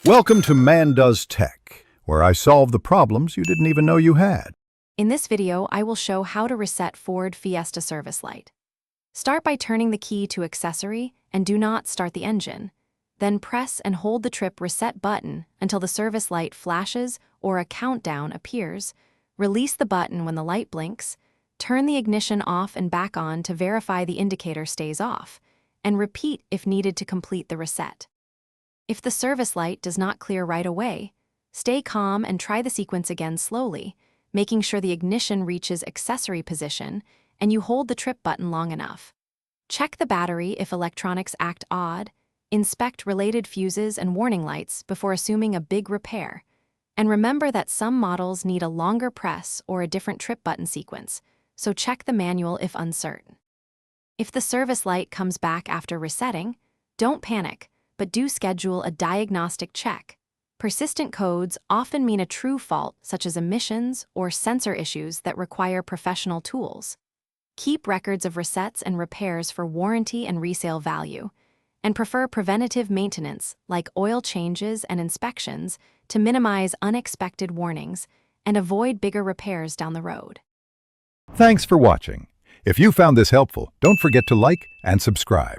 Welcome to Man Does Tech, where I solve the problems you didn't even know you had. In this video, I will show how to reset Ford Fiesta service light. Start by turning the key to accessory and do not start the engine. Then press and hold the trip reset button until the service light flashes or a countdown appears. Release the button when the light blinks. Turn the ignition off and back on to verify the indicator stays off, and repeat if needed to complete the reset. If the service light does not clear right away, stay calm and try the sequence again slowly, making sure the ignition reaches accessory position and you hold the trip button long enough. Check the battery if electronics act odd, inspect related fuses and warning lights before assuming a big repair, and remember that some models need a longer press or a different trip button sequence, so check the manual if uncertain. If the service light comes back after resetting, don't panic, but do schedule a diagnostic check. Persistent codes often mean a true fault, such as emissions or sensor issues that require professional tools. Keep records of resets and repairs for warranty and resale value, and prefer preventative maintenance like oil changes and inspections to minimize unexpected warnings and avoid bigger repairs down the road. Thanks for watching. If you found this helpful, don't forget to like and subscribe.